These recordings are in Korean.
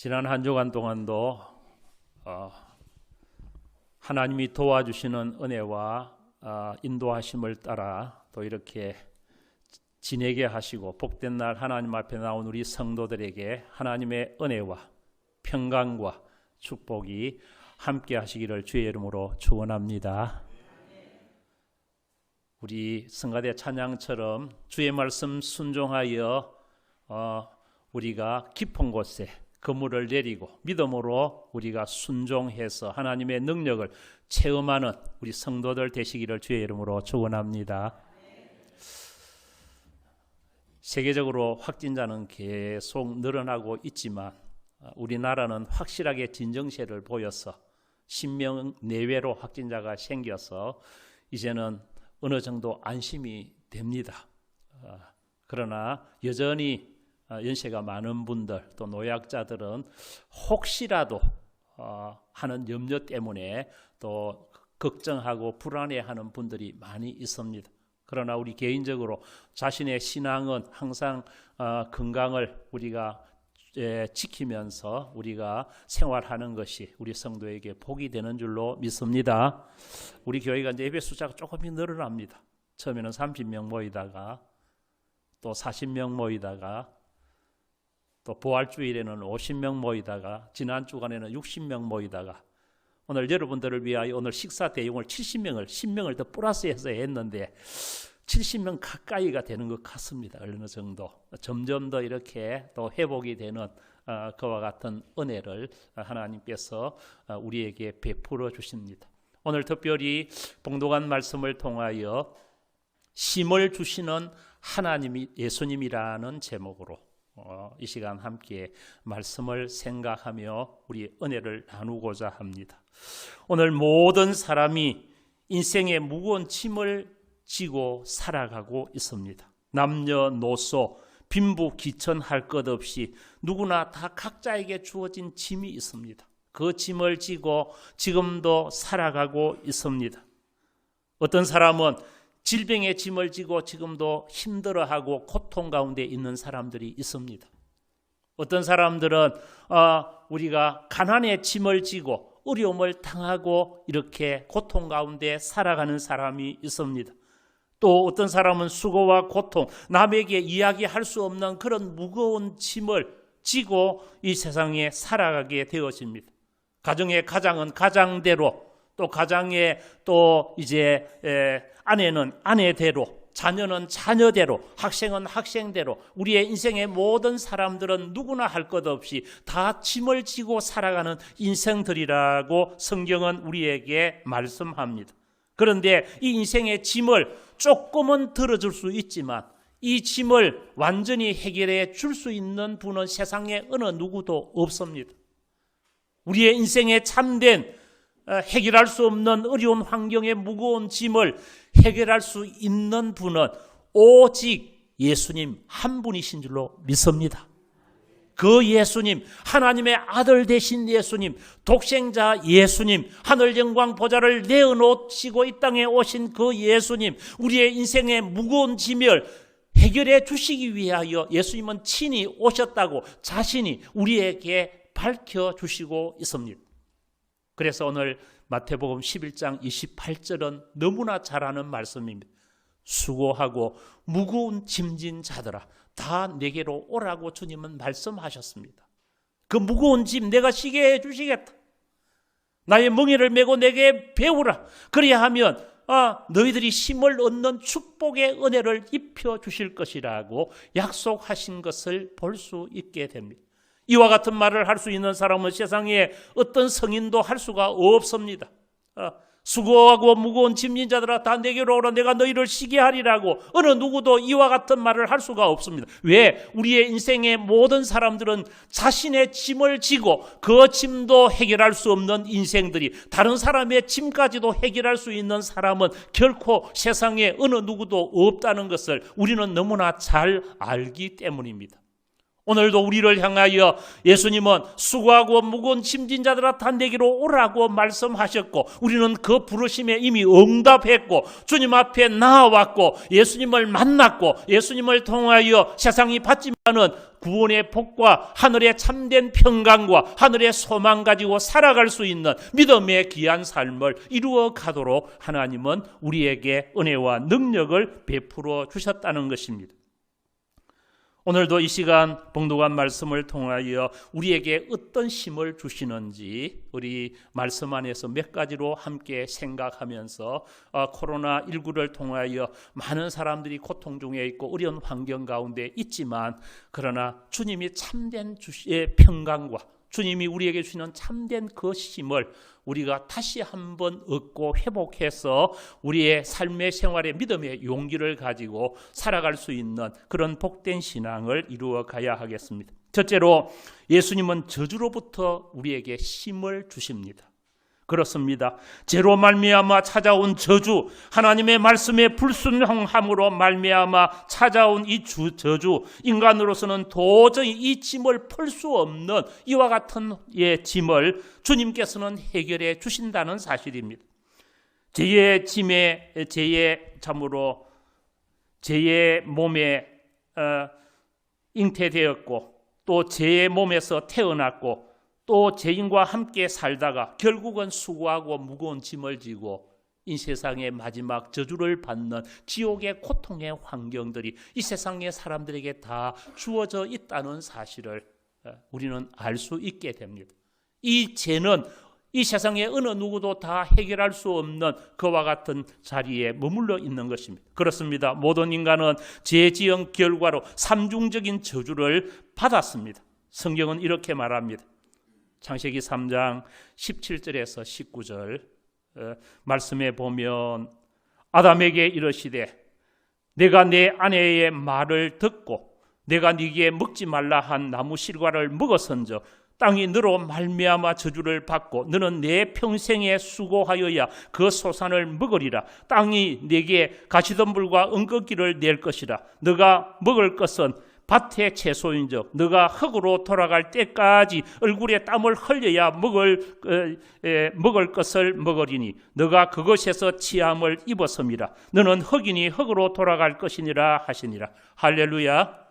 지난 한 주간 동안도 하나님이 도와주시는 은혜와 인도하심을 따라 또 이렇게 지내게 하시고 복된 날 하나님 앞에 나온 우리 성도들에게 하나님의 은혜와 평강과 축복이 함께 하시기를 주의 이름으로 축원합니다. 우리 성가대 찬양처럼 주의 말씀 순종하여 우리가 깊은 곳에 그물을 내리고 믿음으로 우리가 순종해서 하나님의 능력을 체험하는 우리 성도들 되시기를 주의 이름으로 축원합니다. 세계적으로 확진자는 계속 늘어나고 있지만 우리나라는 확실하게 진정세를 보여서 10명 내외로 확진자가 생겨서 이제는 어느 정도 안심이 됩니다. 그러나 여전히 연세가 많은 분들 또 노약자들은 혹시라도 하는 염려 때문에 또 걱정하고 불안해하는 분들이 많이 있습니다. 그러나 우리 개인적으로 자신의 신앙은 항상 건강을 우리가 지키면서 우리가 생활하는 것이 우리 성도에게 복이 되는 줄로 믿습니다. 우리 교회가 이제 예배 숫자가 조금씩 늘어납니다. 처음에는 30명 모이다가 또 40명 모이다가 또 부활주일에는 50명 모이다가 지난 주간에는 60명 모이다가 오늘 여러분들을 위하여 오늘 식사 대용을 70명을 10명을 더 플러스해서 했는데 70명 가까이가 되는 것 같습니다. 어느 정도 점점 더 이렇게 또 회복이 되는 그와 같은 은혜를 하나님께서 우리에게 베풀어 주십니다. 오늘 특별히 봉독한 말씀을 통하여 힘을 주시는 하나님이 예수님이라는 제목으로 이 시간 함께 말씀을 생각하며 우리 은혜를 나누고자 합니다. 오늘 모든 사람이 인생의 무거운 짐을 지고 살아가고 있습니다. 남녀노소 빈부귀천할 것 없이 누구나 다 각자에게 주어진 짐이 있습니다. 그 짐을 지고 지금도 살아가고 있습니다. 어떤 사람은 질병의 짐을 지고 지금도 힘들어하고 고통 가운데 있는 사람들이 있습니다. 어떤 사람들은 우리가 가난의 짐을 지고 어려움을 당하고 이렇게 고통 가운데 살아가는 사람이 있습니다. 또 어떤 사람은 수고와 고통, 남에게 이야기할 수 없는 그런 무거운 짐을 지고 이 세상에 살아가게 되어집니다. 가정의 가장은 가장대로, 또 가장의 또 이제 아내는 아내대로, 자녀는 자녀대로, 학생은 학생대로, 우리의 인생의 모든 사람들은 누구나 할 것 없이 다 짐을 지고 살아가는 인생들이라고 성경은 우리에게 말씀합니다. 그런데 이 인생의 짐을 조금은 들어줄 수 있지만 이 짐을 완전히 해결해 줄 수 있는 분은 세상에 어느 누구도 없습니다. 우리의 인생에 참된 해결할 수 없는 어려운 환경의 무거운 짐을 해결할 수 있는 분은 오직 예수님 한 분이신 줄로 믿습니다. 그 예수님, 하나님의 아들 되신 예수님, 독생자 예수님, 하늘 영광 보좌를 내어놓으시고 이 땅에 오신 그 예수님, 우리의 인생의 무거운 짐을 해결해 주시기 위하여 예수님은 친히 오셨다고 자신이 우리에게 밝혀주시고 있습니다. 그래서 오늘 마태복음 11장 28절은 너무나 잘 아는 말씀입니다. 수고하고 무거운 짐진 자들아 다 내게로 오라고 주님은 말씀하셨습니다. 그 무거운 짐 내가 쉬게 해주시겠다. 나의 멍에를 메고 내게 배우라. 그래야 하면 너희들이 힘을 얻는 축복의 은혜를 입혀주실 것이라고 약속하신 것을 볼 수 있게 됩니다. 이와 같은 말을 할 수 있는 사람은 세상에 어떤 성인도 할 수가 없습니다. 수고하고 무거운 짐진 자들아 다 내게로 오라 내가 너희를 쉬게 하리라고 어느 누구도 이와 같은 말을 할 수가 없습니다. 왜? 우리의 인생의 모든 사람들은 자신의 짐을 지고 그 짐도 해결할 수 없는 인생들이 다른 사람의 짐까지도 해결할 수 있는 사람은 결코 세상에 어느 누구도 없다는 것을 우리는 너무나 잘 알기 때문입니다. 오늘도 우리를 향하여 예수님은 수고하고 무거운 짐진 자들아 다 내게로 오라고 말씀하셨고, 우리는 그 부르심에 이미 응답했고 주님 앞에 나아왔고 예수님을 만났고, 예수님을 통하여 세상이 받지만은 구원의 복과 하늘의 참된 평강과 하늘의 소망 가지고 살아갈 수 있는 믿음의 귀한 삶을 이루어 가도록 하나님은 우리에게 은혜와 능력을 베풀어 주셨다는 것입니다. 오늘도 이 시간 봉독한 말씀을 통하여 우리에게 어떤 힘을 주시는지 우리 말씀 안에서 몇 가지로 함께 생각하면서 코로나19를 통하여 많은 사람들이 고통 중에 있고 어려운 환경 가운데 있지만, 그러나 주님이 참된 주의 평강과 주님이 우리에게 주시는 참된 그 힘을 우리가 다시 한번 얻고 회복해서 우리의 삶의 생활의 믿음의 용기를 가지고 살아갈 수 있는 그런 복된 신앙을 이루어 가야 하겠습니다. 첫째로, 예수님은 저주로부터 우리에게 힘을 주십니다. 그렇습니다. 죄로 말미암아 찾아온 저주, 하나님의 말씀에 불순종함으로 말미암아 찾아온 이 저주, 인간으로서는 도저히 이 짐을 풀 수 없는 이와 같은 짐을 주님께서는 해결해 주신다는 사실입니다. 죄의 짐에, 참으로 죄의 몸에 잉태되었고 또 죄의 몸에서 태어났고 또 죄인과 함께 살다가 결국은 수고하고 무거운 짐을 지고 이 세상의 마지막 저주를 받는 지옥의 고통의 환경들이 이 세상의 사람들에게 다 주어져 있다는 사실을 우리는 알 수 있게 됩니다. 이 죄는 이 세상의 어느 누구도 다 해결할 수 없는 그와 같은 자리에 머물러 있는 것입니다. 그렇습니다. 모든 인간은 죄 지은 결과로 삼중적인 저주를 받았습니다. 성경은 이렇게 말합니다. 창세기 3장 17절에서 19절 말씀에 보면, 아담에게 이르시되 내가 내 아내의 말을 듣고 내가 네게 먹지 말라 한 나무 실과를 먹었은즉 땅이 너로 말미암아 저주를 받고 너는 내 평생에 수고하여야 그 소산을 먹으리라. 땅이 네게 가시덤불과 은꺾기를 낼 것이라. 너가 먹을 것은 밭의 채소인즉 너가 흙으로 돌아갈 때까지 얼굴에 땀을 흘려야 먹을 것을 먹으리니 너가 그것에서 치함을 입었음이라. 너는 흙이니 흙으로 돌아갈 것이니라 하시니라. 할렐루야.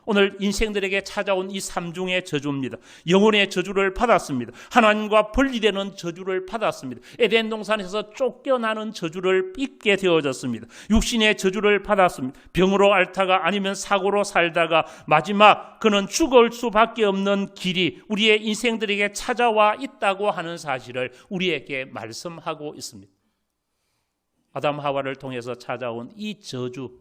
오늘 인생들에게 찾아온 이 삼중의 저주입니다. 영혼의 저주를 받았습니다. 하나님과 분리되는 저주를 받았습니다. 에덴 동산에서 쫓겨나는 저주를 입게 되어졌습니다. 육신의 저주를 받았습니다. 병으로 앓다가 아니면 사고로 살다가 마지막 그는 죽을 수밖에 없는 길이 우리의 인생들에게 찾아와 있다고 하는 사실을 우리에게 말씀하고 있습니다. 아담 하와를 통해서 찾아온 이 저주,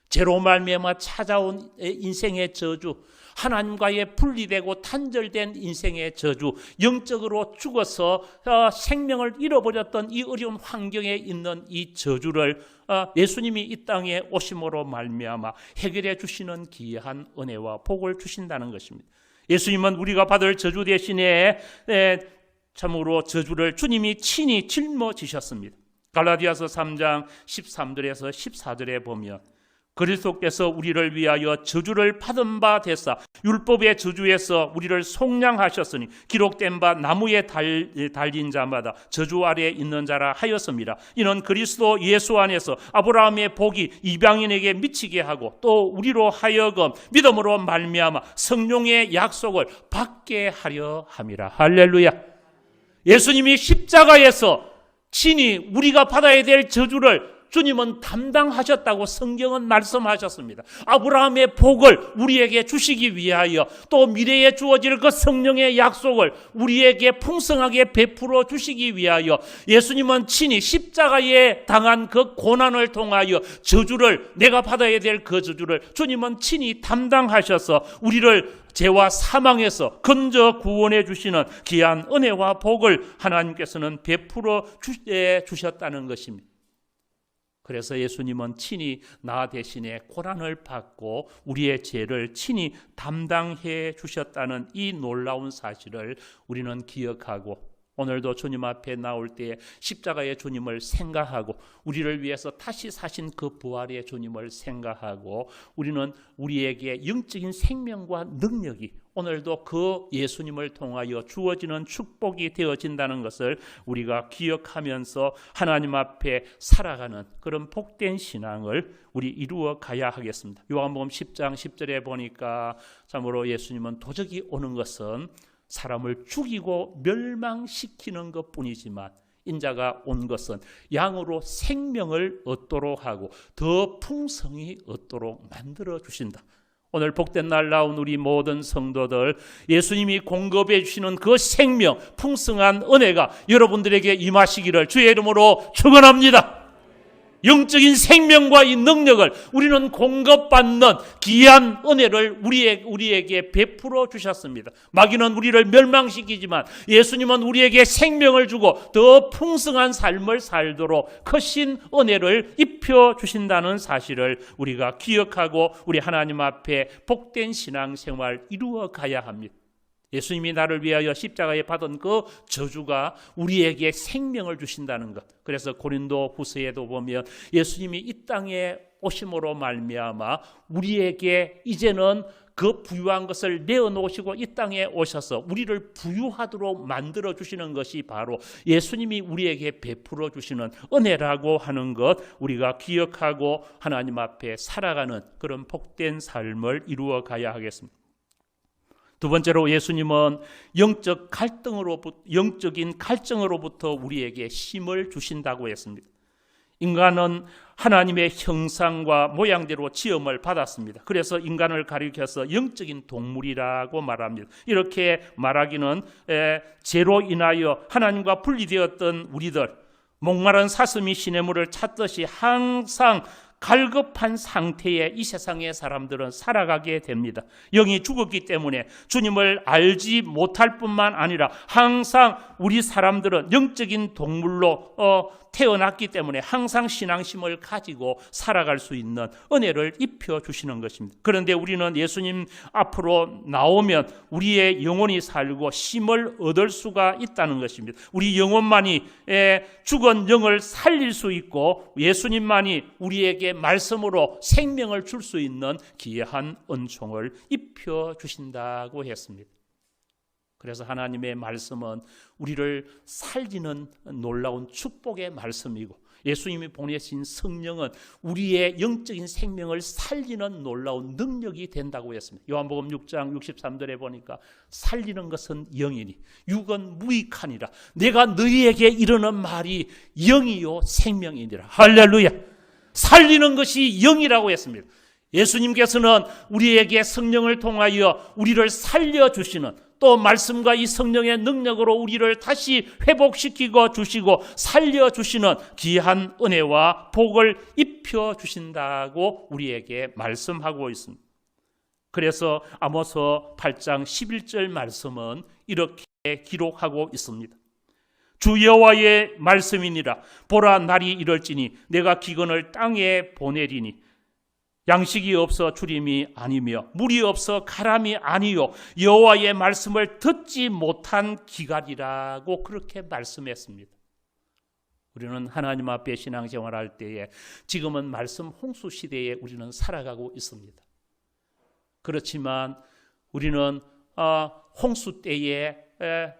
죄로 말미암아 찾아온 인생의 저주, 하나님과의 분리되고 단절된 인생의 저주, 영적으로 죽어서 생명을 잃어버렸던 이 어려운 환경에 있는 이 저주를 예수님이 이 땅에 오심으로 말미암아 해결해 주시는 귀한 은혜와 복을 주신다는 것입니다. 예수님은 우리가 받을 저주 대신에 참으로 저주를 주님이 친히 짊어지셨습니다. 갈라디아서 3장 13절에서 14절에 보면, 그리스도께서 우리를 위하여 저주를 받은 바 되사 율법의 저주에서 우리를 속량하셨으니 기록된 바 나무에 달린 자마다 저주 아래에 있는 자라 하였습니다. 이는 그리스도 예수 안에서 아브라함의 복이 이방인에게 미치게 하고 또 우리로 하여금 믿음으로 말미암아 성령의 약속을 받게 하려 함이라. 할렐루야. 예수님이 십자가에서 친히 우리가 받아야 될 저주를 주님은 담당하셨다고 성경은 말씀하셨습니다. 아브라함의 복을 우리에게 주시기 위하여 또 미래에 주어질 그 성령의 약속을 우리에게 풍성하게 베풀어 주시기 위하여 예수님은 친히 십자가에 당한 그 고난을 통하여 저주를, 내가 받아야 될 그 저주를 주님은 친히 담당하셔서 우리를 죄와 사망에서 건져 구원해 주시는 귀한 은혜와 복을 하나님께서는 베풀어 주셨다는 것입니다. 그래서 예수님은 친히 나 대신에 고난을 받고 우리의 죄를 친히 담당해 주셨다는 이 놀라운 사실을 우리는 기억하고 오늘도 주님 앞에 나올 때 십자가의 주님을 생각하고 우리를 위해서 다시 사신 그 부활의 주님을 생각하고 우리는 우리에게 영적인 생명과 능력이 오늘도 그 예수님을 통하여 주어지는 축복이 되어진다는 것을 우리가 기억하면서 하나님 앞에 살아가는 그런 복된 신앙을 우리 이루어 가야 하겠습니다. 요한복음 10장 10절에 보니까 참으로 예수님은 도적이 오는 것은 사람을 죽이고 멸망시키는 것뿐이지만 인자가 온 것은 양으로 생명을 얻도록 하고 더 풍성히 얻도록 만들어 주신다. 오늘 복된 날 나온 우리 모든 성도들, 예수님이 공급해 주시는 그 생명, 풍성한 은혜가 여러분들에게 임하시기를 주의 이름으로 축원합니다. 영적인 생명과 이 능력을 우리는 공급받는 귀한 은혜를 우리에게 베풀어 주셨습니다. 마귀는 우리를 멸망시키지만 예수님은 우리에게 생명을 주고 더 풍성한 삶을 살도록 크신 은혜를 입혀 주신다는 사실을 우리가 기억하고 우리 하나님 앞에 복된 신앙생활 이루어 가야 합니다. 예수님이 나를 위하여 십자가에 받은 그 저주가 우리에게 생명을 주신다는 것. 그래서 고린도 후서에도 보면 예수님이 이 땅에 오심으로 말미암아 우리에게 이제는 그 부유한 것을 내어놓으시고 이 땅에 오셔서 우리를 부유하도록 만들어 주시는 것이 바로 예수님이 우리에게 베풀어 주시는 은혜라고 하는 것 우리가 기억하고 하나님 앞에 살아가는 그런 복된 삶을 이루어 가야 하겠습니다. 두 번째로 예수님은 영적인 갈증으로부터 우리에게 힘을 주신다고 했습니다. 인간은 하나님의 형상과 모양대로 지음을 받았습니다. 그래서 인간을 가리켜서 영적인 동물이라고 말합니다. 이렇게 말하기는 죄로 인하여 하나님과 분리되었던 우리들, 목마른 사슴이 시냇물을 찾듯이 항상 갈급한 상태에 이 세상의 사람들은 살아가게 됩니다. 영이 죽었기 때문에 주님을 알지 못할 뿐만 아니라 항상 우리 사람들은 영적인 동물로 태어났기 때문에 항상 신앙심을 가지고 살아갈 수 있는 은혜를 입혀주시는 것입니다. 그런데 우리는 예수님 앞으로 나오면 우리의 영혼이 살고 힘을 얻을 수가 있다는 것입니다. 우리 영혼만이 죽은 영을 살릴 수 있고 예수님만이 우리에게 말씀으로 생명을 줄 수 있는 귀한 은총을 입혀주신다고 했습니다. 그래서 하나님의 말씀은 우리를 살리는 놀라운 축복의 말씀이고 예수님이 보내신 성령은 우리의 영적인 생명을 살리는 놀라운 능력이 된다고 했습니다. 요한복음 6장 63절에 보니까 살리는 것은 영이니 육은 무익하니라. 내가 너희에게 이르는 말이 영이요 생명이니라. 할렐루야. 살리는 것이 영이라고 했습니다. 예수님께서는 우리에게 성령을 통하여 우리를 살려주시는 또 말씀과 이 성령의 능력으로 우리를 다시 회복시키고 주시고 살려주시는 귀한 은혜와 복을 입혀주신다고 우리에게 말씀하고 있습니다. 그래서 아모스 8장 11절 말씀은 이렇게 기록하고 있습니다. 주 여호와의 말씀이니라. 보라, 날이 이럴지니 내가 기근을 땅에 보내리니 양식이 없어 주림이 아니며 물이 없어 가람이 아니요 여호와의 말씀을 듣지 못한 기갈이라고 그렇게 말씀했습니다. 우리는 하나님 앞에 신앙생활할 때에 지금은 말씀 홍수 시대에 우리는 살아가고 있습니다. 그렇지만 우리는 홍수 때에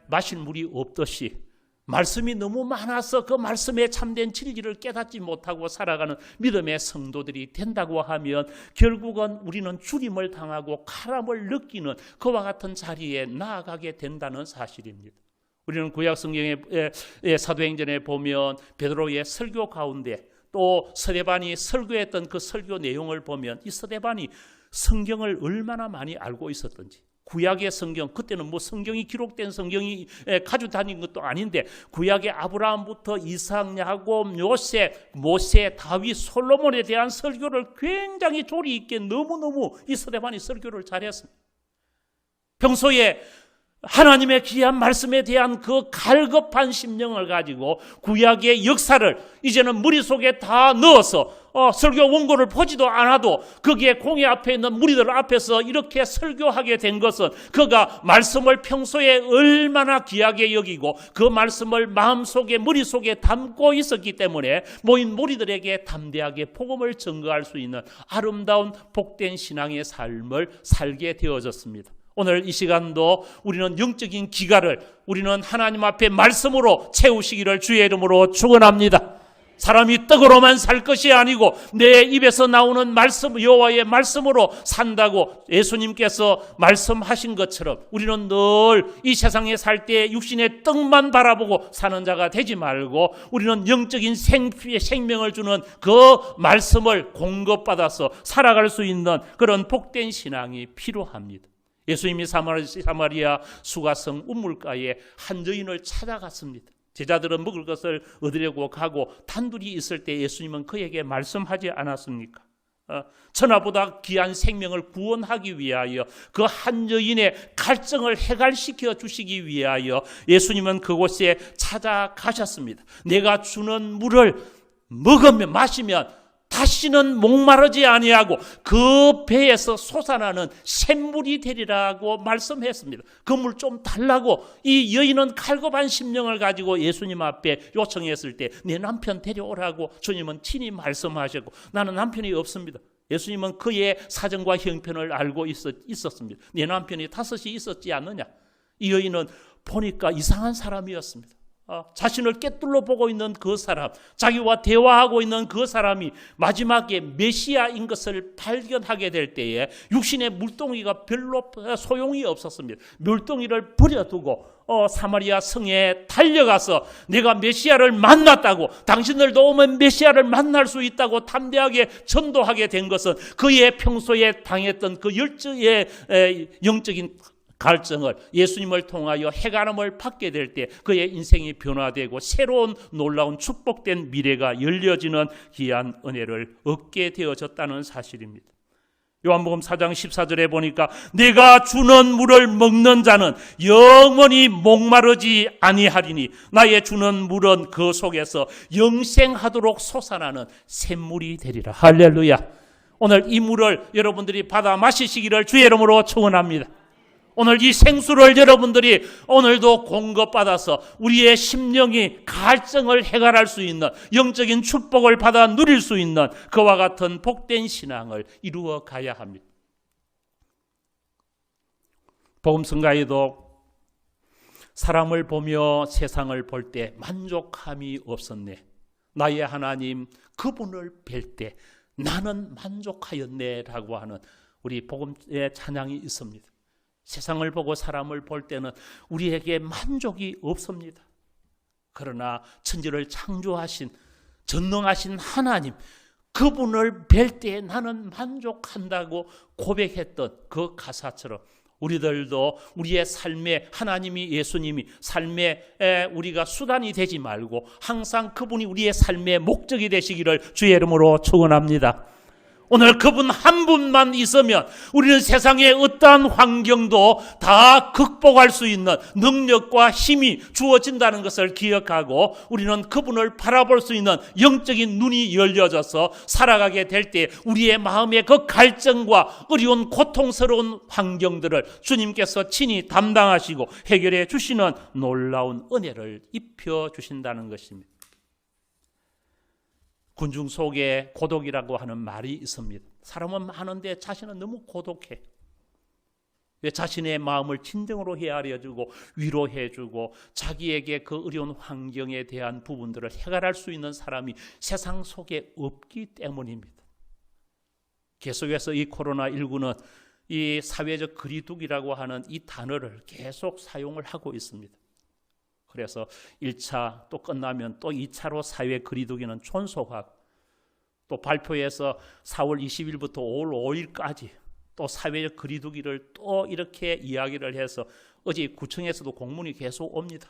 마실 물이 없듯이 말씀이 너무 많아서 그 말씀의 참된 진리를 깨닫지 못하고 살아가는 믿음의 성도들이 된다고 하면 결국은 우리는 죽임을 당하고 카람을 느끼는 그와 같은 자리에 나아가게 된다는 사실입니다. 우리는 구약 성경의 사도행전에 보면 베드로의 설교 가운데 또 스데반이 설교했던 그 설교 내용을 보면 이 스데반이 성경을 얼마나 많이 알고 있었던지, 구약의 성경, 그때는 뭐 성경이 기록된 성경이 가지고 다닌 것도 아닌데 구약의 아브라함부터 이삭, 야곱, 요셉, 모세, 다윗, 솔로몬에 대한 설교를 굉장히 조리 있게 너무너무 이 스데반이 설교를 잘했습니다. 평소에 하나님의 귀한 말씀에 대한 그 갈급한 심령을 가지고 구약의 역사를 이제는 머릿속에 다 넣어서 설교 원고를 보지도 않아도 거기에 공회 앞에 있는 무리들 앞에서 이렇게 설교하게 된 것은 그가 말씀을 평소에 얼마나 귀하게 여기고 그 말씀을 마음속에 머릿속에 담고 있었기 때문에 모인 무리들에게 담대하게 복음을 증거할 수 있는 아름다운 복된 신앙의 삶을 살게 되어졌습니다. 오늘 이 시간도 우리는 영적인 기갈을 우리는 하나님 앞에 말씀으로 채우시기를 주의 이름으로 축원합니다. 사람이 떡으로만 살 것이 아니고 내 입에서 나오는 말씀, 여호와의 말씀으로 산다고 예수님께서 말씀하신 것처럼 우리는 늘 이 세상에 살 때 육신의 떡만 바라보고 사는 자가 되지 말고 우리는 영적인 생명을 주는 그 말씀을 공급받아서 살아갈 수 있는 그런 복된 신앙이 필요합니다. 예수님이 사마리아 수가성 우물가에 한 여인을 찾아갔습니다. 제자들은 먹을 것을 얻으려고 가고 단둘이 있을 때 예수님은 그에게 말씀하지 않았습니까? 천하보다 귀한 생명을 구원하기 위하여 그 한 여인의 갈증을 해갈시켜 주시기 위하여 예수님은 그곳에 찾아가셨습니다. 내가 주는 물을 먹으면 마시면 다시는 목마르지 아니하고 그 배에서 솟아나는 샘물이 되리라고 말씀했습니다. 그 물 좀 달라고 이 여인은 갈급한 심령을 가지고 예수님 앞에 요청했을 때 내 남편 데려오라고 주님은 친히 말씀하셨고 나는 남편이 없습니다. 예수님은 그의 사정과 형편을 알고 있었습니다. 내 남편이 5이 있었지 않느냐? 이 여인은 보니까 이상한 사람이었습니다. 자신을 꿰뚫러 보고 있는 그 사람, 자기와 대화하고 있는 그 사람이 마지막에 메시아인 것을 발견하게 될 때에 육신의 물동이가 별로 소용이 없었습니다. 물동이를 버려두고 사마리아 성에 달려가서 내가 메시아를 만났다고, 당신들도 오면 메시아를 만날 수 있다고 담대하게 전도하게 된 것은 그의 평소에 당했던 그 열정의 영적인 갈증을 예수님을 통하여 해가름을 받게 될 때 그의 인생이 변화되고 새로운 놀라운 축복된 미래가 열려지는 귀한 은혜를 얻게 되어졌다는 사실입니다. 요한복음 4장 14절에 보니까 내가 주는 물을 먹는 자는 영원히 목마르지 아니하리니 나의 주는 물은 그 속에서 영생하도록 솟아나는 샘물이 되리라. 할렐루야. 오늘 이 물을 여러분들이 받아 마시시기를 주의 이름으로 축원합니다. 오늘 이 생수를 여러분들이 오늘도 공급받아서 우리의 심령이 갈증을 해결할 수 있는 영적인 축복을 받아 누릴 수 있는 그와 같은 복된 신앙을 이루어 가야 합니다. 복음성가에도 사람을 보며 세상을 볼 때 만족함이 없었네. 나의 하나님 그분을 뵐 때 나는 만족하였네 라고 하는 우리 복음의 찬양이 있습니다. 세상을 보고 사람을 볼 때는 우리에게 만족이 없습니다. 그러나 천지를 창조하신 전능하신 하나님 그분을 뵐 때 나는 만족한다고 고백했던 그 가사처럼 우리들도 우리의 삶에 하나님이 예수님이 삶에 우리가 수단이 되지 말고 항상 그분이 우리의 삶의 목적이 되시기를 주의 이름으로 축원합니다. 오늘 그분 한 분만 있으면 우리는 세상의 어떠한 환경도 다 극복할 수 있는 능력과 힘이 주어진다는 것을 기억하고 우리는 그분을 바라볼 수 있는 영적인 눈이 열려져서 살아가게 될 때 우리의 마음의 그 갈증과 어려운 고통스러운 환경들을 주님께서 친히 담당하시고 해결해 주시는 놀라운 은혜를 입혀 주신다는 것입니다. 군중 속에 고독이라고 하는 말이 있습니다. 사람은 많은데 자신은 너무 고독해. 자신의 마음을 진정으로 헤아려주고 위로해주고 자기에게 그 어려운 환경에 대한 부분들을 해결할 수 있는 사람이 세상 속에 없기 때문입니다. 계속해서 이 코로나19는 이 사회적 거리두기라고 하는 이 단어를 계속 사용을 하고 있습니다. 그래서 1차 또 끝나면 또 2차로 사회 거리두기는 존속하고 또 발표해서 4월 20일부터 5월 5일까지 또 사회적 거리두기를 또 이렇게 이야기를 해서 어제 구청에서도 공문이 계속 옵니다.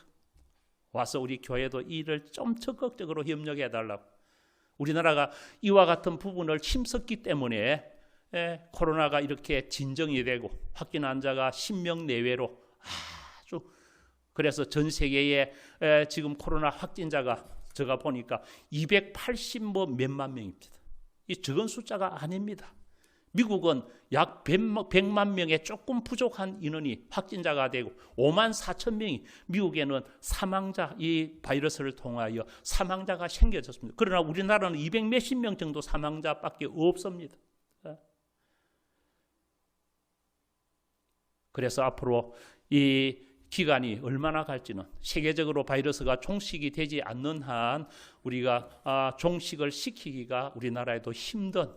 와서 우리 교회도 이를 좀 적극적으로 협력해 달라고. 우리나라가 이와 같은 부분을 힘썼기 때문에 코로나가 이렇게 진정이 되고 확진 환자가 10명 내외로 아주 그래서 전 세계에 지금 코로나 확진자가 제가 보니까 280 몇만 명입니다. 이 적은 숫자가 아닙니다. 미국은 약 100만 명의 조금 부족한 인원이 확진자가 되고 5만 4천 명이 미국에는 사망자, 이 바이러스를 통하여 사망자가 생겨졌습니다. 그러나 우리나라는 200 몇십 명 정도 사망자밖에 없습니다. 그래서 앞으로 이 기간이 얼마나 갈지는 세계적으로 바이러스가 종식이 되지 않는 한 우리가 종식을 시키기가 우리나라에도 힘든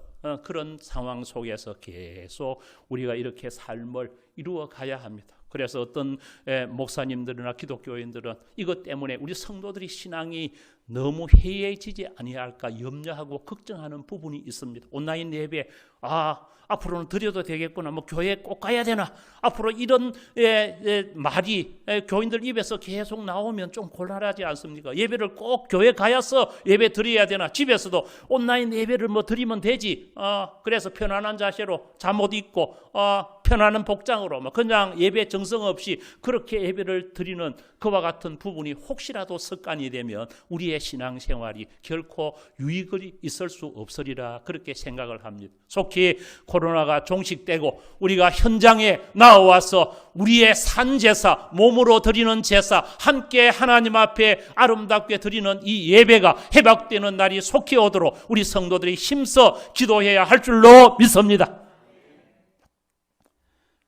그런 상황 속에서 계속 우리가 이렇게 삶을 이루어 가야 합니다. 그래서 어떤 목사님들이나 기독교인들은 이것 때문에 우리 성도들이 신앙이 너무 해이해지지 아니할까 염려하고 걱정하는 부분이 있습니다. 온라인 예배 앞으로는 드려도 되겠구나, 뭐 교회 꼭 가야 되나, 앞으로 이런 말이 교인들 입에서 계속 나오면 좀 곤란하지 않습니까? 예배를 꼭 교회 가야서 예배 드려야 되나, 집에서도 온라인 예배를 뭐 드리면 되지, 그래서 편안한 자세로 잠옷 입고 편안한 복장으로 그냥 예배 정성 없이 그렇게 예배를 드리는 그와 같은 부분이 혹시라도 습관이 되면 우리의 신앙생활이 결코 유익이 있을 수 없으리라 그렇게 생각을 합니다. 속히 코로나가 종식되고 우리가 현장에 나와서 우리의 산제사, 몸으로 드리는 제사, 함께 하나님 앞에 아름답게 드리는 이 예배가 회복되는 날이 속히 오도록 우리 성도들이 힘써 기도해야 할 줄로 믿습니다.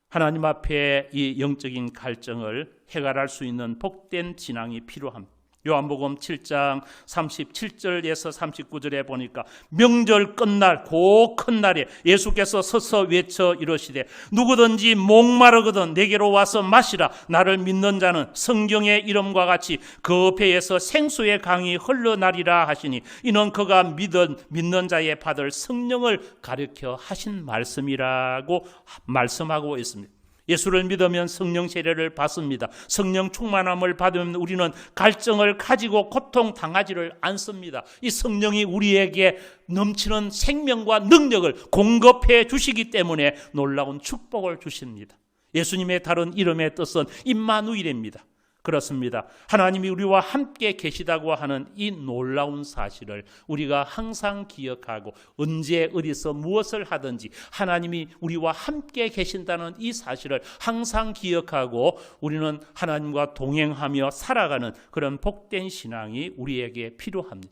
하나님 앞에 이 영적인 갈증을 해결할 수 있는 복된 진앙이 필요합니다. 요한복음 7장 37절에서 39절에 보니까 명절 끝날 그 큰 날에 예수께서 서서 외쳐 이르시되 누구든지 목마르거든 내게로 와서 마시라. 나를 믿는 자는 성경의 이름과 같이 그 배에서 생수의 강이 흘러나리라 하시니 이는 그가 믿는 자의 받을 성령을 가르쳐 하신 말씀이라고 말씀하고 있습니다. 예수를 믿으면 성령 세례를 받습니다. 성령 충만함을 받으면 우리는 갈증을 가지고 고통당하지를 않습니다. 이 성령이 우리에게 넘치는 생명과 능력을 공급해 주시기 때문에 놀라운 축복을 주십니다. 예수님의 다른 이름의 뜻은 임마누엘입니다. 그렇습니다. 하나님이 우리와 함께 계시다고 하는 이 놀라운 사실을 우리가 항상 기억하고 언제 어디서 무엇을 하든지 하나님이 우리와 함께 계신다는 이 사실을 항상 기억하고 우리는 하나님과 동행하며 살아가는 그런 복된 신앙이 우리에게 필요합니다.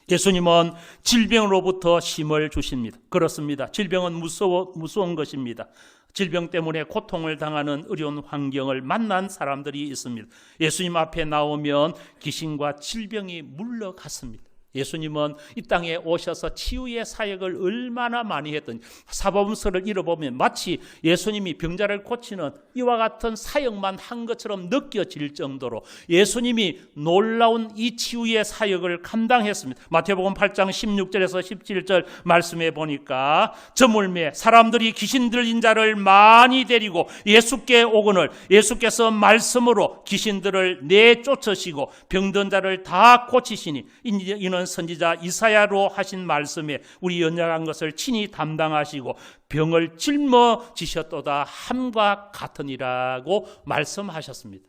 예수님은 질병으로부터 힘을 주십니다. 그렇습니다. 질병은 무서운 것입니다. 질병 때문에 고통을 당하는 어려운 환경을 만난 사람들이 있습니다. 예수님 앞에 나오면 귀신과 질병이 물러갔습니다. 예수님은 이 땅에 오셔서 치유의 사역을 얼마나 많이 했더니 사복음서를 읽어보면 마치 예수님이 병자를 고치는 이와 같은 사역만 한 것처럼 느껴질 정도로 예수님이 놀라운 이 치유의 사역을 감당했습니다. 마태복음 8장 16절에서 17절 말씀해 보니까 저물매 사람들이 귀신 들린 자를 많이 데리고 예수께 오거늘 예수께서 말씀으로 귀신들을 내쫓으시고 병든 자를 다 고치시니 이는 선지자 이사야로 하신 말씀에 우리 연약한 것을 친히 담당하시고 병을 짊어지셨도다 함과 같으니라고 말씀하셨습니다.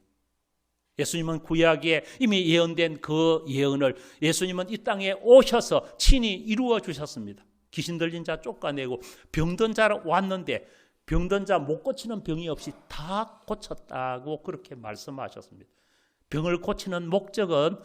예수님은 구약에 이미 예언된 그 예언을 예수님은 이 땅에 오셔서 친히 이루어 주셨습니다. 귀신 들린 자 쫓아내고 병든 자로 왔는데 병든 자 못 고치는 병이 없이 다 고쳤다고 그렇게 말씀하셨습니다. 병을 고치는 목적은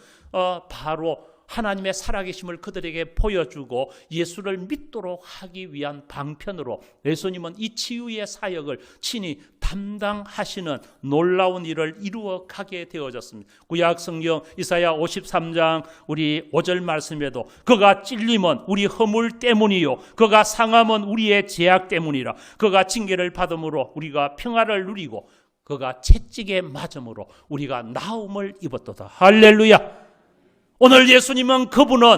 바로 하나님의 살아계심을 그들에게 보여주고 예수를 믿도록 하기 위한 방편으로 예수님은 이 치유의 사역을 친히 담당하시는 놀라운 일을 이루어 가게 되어졌습니다. 구약 성경 이사야 53장 우리 5절 말씀에도 그가 찔림은 우리 허물 때문이요 그가 상함은 우리의 죄악 때문이라 그가 징계를 받음으로 우리가 평화를 누리고 그가 채찍에 맞음으로 우리가 나음을 입었도다. 할렐루야. 오늘 예수님은 그분은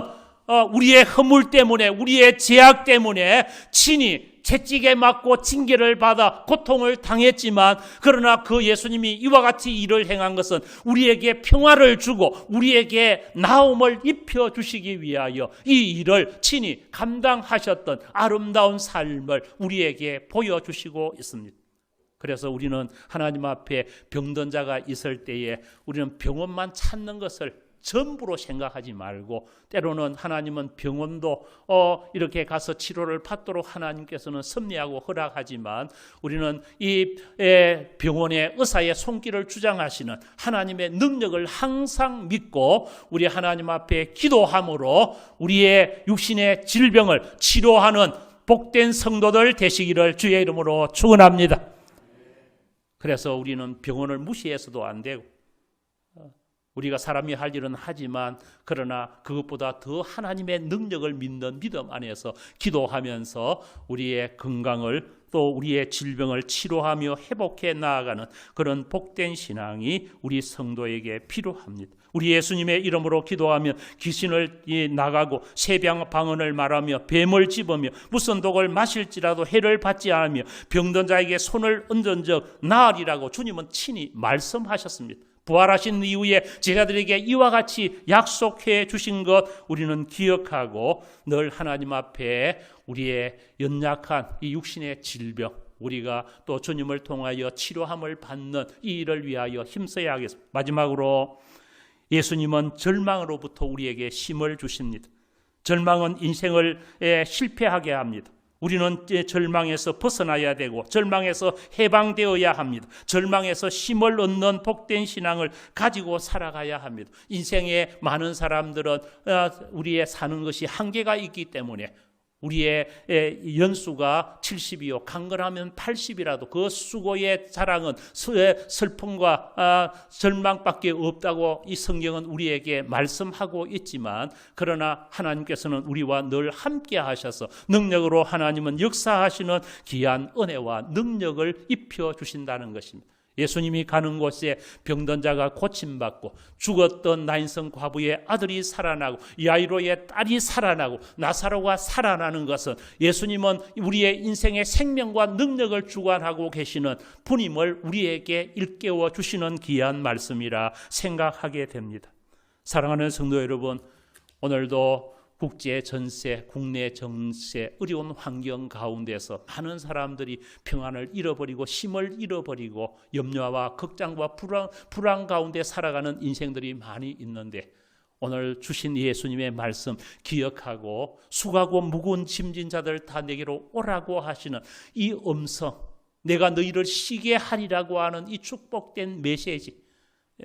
우리의 허물 때문에 우리의 죄악 때문에 친히 채찍에 맞고 징계를 받아 고통을 당했지만 그러나 그 예수님이 이와 같이 일을 행한 것은 우리에게 평화를 주고 우리에게 나음을 입혀주시기 위하여 이 일을 친히 감당하셨던 아름다운 삶을 우리에게 보여주시고 있습니다. 그래서 우리는 하나님 앞에 병든 자가 있을 때에 우리는 병원만 찾는 것을 전부로 생각하지 말고, 때로는 하나님은 병원도 이렇게 가서 치료를 받도록 하나님께서는 섭리하고 허락하지만, 우리는 이 병원의 의사의 손길을 주장하시는 하나님의 능력을 항상 믿고 우리 하나님 앞에 기도함으로 우리의 육신의 질병을 치료하는 복된 성도들 되시기를 주의 이름으로 축원합니다. 그래서 우리는 병원을 무시해서도 안 되고, 우리가 사람이 할 일은 하지만 그러나 그것보다 더 하나님의 능력을 믿는 믿음 안에서 기도하면서 우리의 건강을 또 우리의 질병을 치료하며 회복해 나아가는 그런 복된 신앙이 우리 성도에게 필요합니다. 우리 예수님의 이름으로 기도하며 귀신을 나가고 새방언을 말하며 뱀을 집으며 무슨 독을 마실지라도 해를 받지 않으며 병든 자에게 손을 얹은 적 나으리라고 주님은 친히 말씀하셨습니다. 부활하신 이후에 제자들에게 이와 같이 약속해 주신 것 우리는 기억하고 늘 하나님 앞에 우리의 연약한 이 육신의 질병, 우리가 또 주님을 통하여 치료함을 받는 이 일을 위하여 힘써야 하겠습니다. 마지막으로 예수님은 절망으로부터 우리에게 힘을 주십니다. 절망은 인생을 실패하게 합니다. 우리는 절망에서 벗어나야 되고 절망에서 해방되어야 합니다. 절망에서 힘을 얻는 복된 신앙을 가지고 살아가야 합니다. 인생에 많은 사람들은 우리의 사는 것이 한계가 있기 때문에 우리의 연수가 70이요 강건하면 80이라도 그 수고의 자랑은 슬픔과 절망밖에 없다고 이 성경은 우리에게 말씀하고 있지만, 그러나 하나님께서는 우리와 늘 함께 하셔서 능력으로 하나님은 역사하시는 귀한 은혜와 능력을 입혀주신다는 것입니다. 예수님이 가는 곳에 병든 자가 고침받고 죽었던 나인성 과부의 아들이 살아나고 야이로의 딸이 살아나고 나사로가 살아나는 것은 예수님은 우리의 인생의 생명과 능력을 주관하고 계시는 분임을 우리에게 일깨워 주시는 귀한 말씀이라 생각하게 됩니다. 사랑하는 성도 여러분, 오늘도 국제 전세, 국내 정세, 어려운 환경 가운데서 많은 사람들이 평안을 잃어버리고 힘을 잃어버리고 염려와 걱정과 불안 가운데 살아가는 인생들이 많이 있는데, 오늘 주신 예수님의 말씀 기억하고 수고하고 무거운 짐진 자들 다 내게로 오라고 하시는 이 음성, 내가 너희를 쉬게 하리라고 하는 이 축복된 메시지,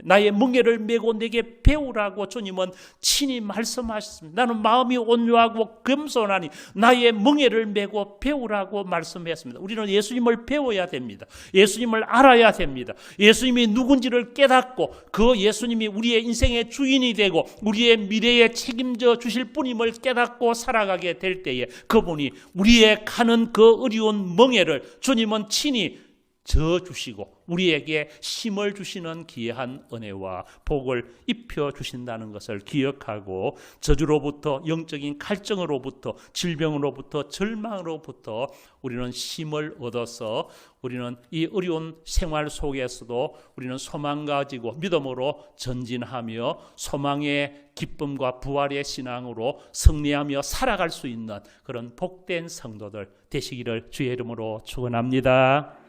나의 멍에를 메고 내게 배우라고 주님은 친히 말씀하셨습니다. 나는 마음이 온유하고 겸손하니 나의 멍에를 메고 배우라고 말씀했습니다. 우리는 예수님을 배워야 됩니다. 예수님을 알아야 됩니다. 예수님이 누군지를 깨닫고 그 예수님이 우리의 인생의 주인이 되고 우리의 미래에 책임져 주실 분임을 깨닫고 살아가게 될 때에 그분이 우리의 가는 그 어려운 멍에를 주님은 친히 져주시고 우리에게 힘을 주시는 귀한 은혜와 복을 입혀주신다는 것을 기억하고, 저주로부터, 영적인 갈증으로부터, 질병으로부터, 절망으로부터 우리는 힘을 얻어서 우리는 이 어려운 생활 속에서도 우리는 소망 가지고 믿음으로 전진하며 소망의 기쁨과 부활의 신앙으로 승리하며 살아갈 수 있는 그런 복된 성도들 되시기를 주의 이름으로 축원합니다.